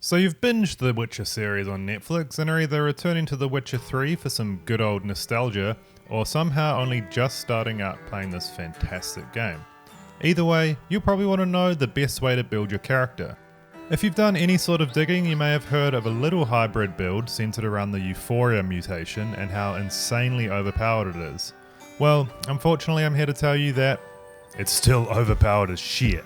So you've binged the Witcher series on Netflix and are either returning to The Witcher 3 for some good old nostalgia, or somehow only just starting out playing this fantastic game. Either way, you'll probably want to know the best way to build your character. If you've done any sort of digging, you may have heard of a little hybrid build centered around the Euphoria mutation and how insanely overpowered it is. Well, unfortunately I'm here to tell you that it's still overpowered as shit.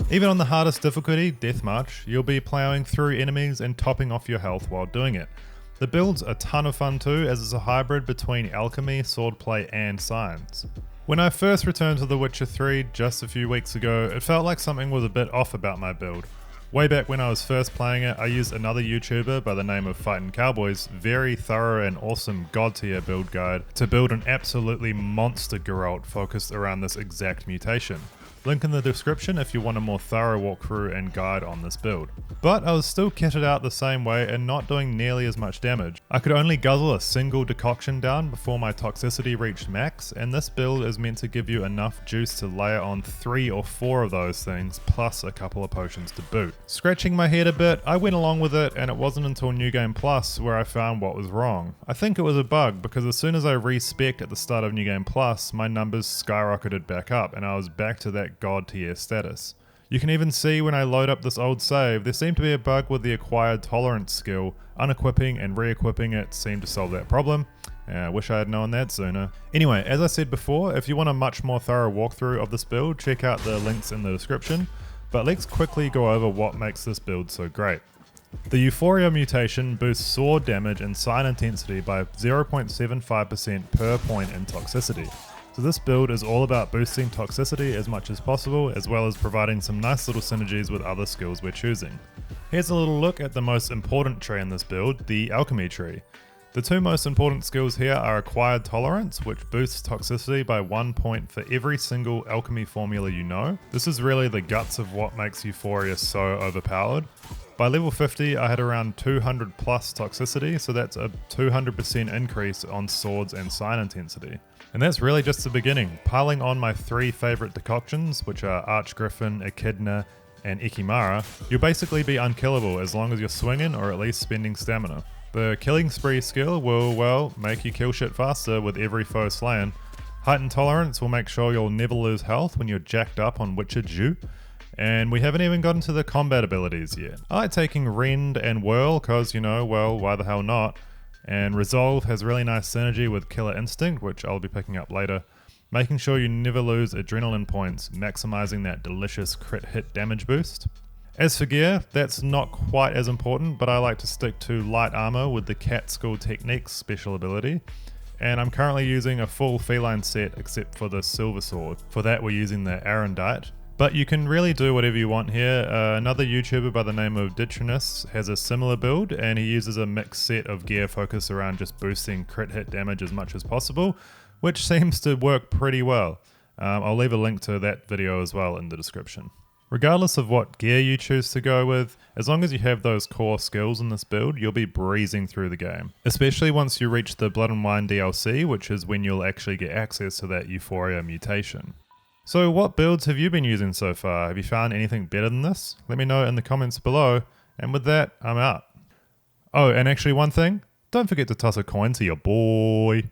Even on the hardest difficulty, Deathmatch, you'll be ploughing through enemies and topping off your health while doing it. The build's a ton of fun too, as it's a hybrid between alchemy, swordplay and science. When I first returned to The Witcher 3 just a few weeks ago, it felt like something was a bit off about my build. Way back when I was first playing it, I used another YouTuber by the name of Fightin' Cowboy's very thorough and awesome god tier build guide to build an absolutely monster Geralt focused around this exact mutation. Link in the description if you want a more thorough walkthrough and guide on this build. But I was still kitted out the same way and not doing nearly as much damage. I could only guzzle a single decoction down before my toxicity reached max, and this build is meant to give you enough juice to layer on 3 or 4 of those things, plus a couple of potions to boot. Scratching my head a bit, I went along with it, and it wasn't until New Game Plus where I found what was wrong. I think it was a bug, because as soon as I respec'd at the start of New Game Plus, my numbers skyrocketed back up, and I was back to that god tier status. You can even see when I load up this old save, there seemed to be a bug with the acquired tolerance skill. Unequipping and re-equipping it seemed to solve that problem. I wish I had known that sooner. Anyway, as I said before, if you want a much more thorough walkthrough of this build, check out the links in the description. But let's quickly go over what makes this build so great. The Euphoria mutation boosts sword damage and sign intensity by 0.75% per point in toxicity. So this build is all about boosting toxicity as much as possible, as well as providing some nice little synergies with other skills we're choosing. Here's a little look at the most important tree in this build, the Alchemy Tree. The two most important skills here are acquired tolerance, which boosts toxicity by 1 point for every single alchemy formula you know. This is really the guts of what makes Euphoria so overpowered. By level 50, I had around 200 plus toxicity, so that's a 200% increase on swords and sign intensity. And that's really just the beginning. Piling on my 3 favourite decoctions, which are Archgriffin, Echidna, and Ekimara, you'll basically be unkillable as long as you're swinging or at least spending stamina. The Killing Spree skill will, well, make you kill shit faster with every foe slain. Heightened Tolerance will make sure you'll never lose health when you're jacked up on Witcher Dew. And we haven't even gotten to the combat abilities yet. I like taking Rend and Whirl, cause you know, well, why the hell not? And Resolve has really nice synergy with Killer Instinct, which I'll be picking up later, making sure you never lose adrenaline points, maximizing that delicious crit hit damage boost. As for gear, that's not quite as important, but I like to stick to light armor with the Cat School Techniques special ability, and I'm currently using a full feline set except for the Silver Sword. For that we're using the Arendite. But you can really do whatever you want here. Another YouTuber by the name of Decoctions has a similar build, and he uses a mixed set of gear focused around just boosting crit hit damage as much as possible, which seems to work pretty well. I'll leave a link to that video as well in the description. Regardless of what gear you choose to go with, as long as you have those core skills in this build, you'll be breezing through the game. Especially once you reach the Blood and Wine DLC, which is when you'll actually get access to that Euphoria mutation. So what builds have you been using so far? Have you found anything better than this? Let me know in the comments below, and with that, I'm out. Oh, and actually one thing, don't forget to toss a coin to your boy.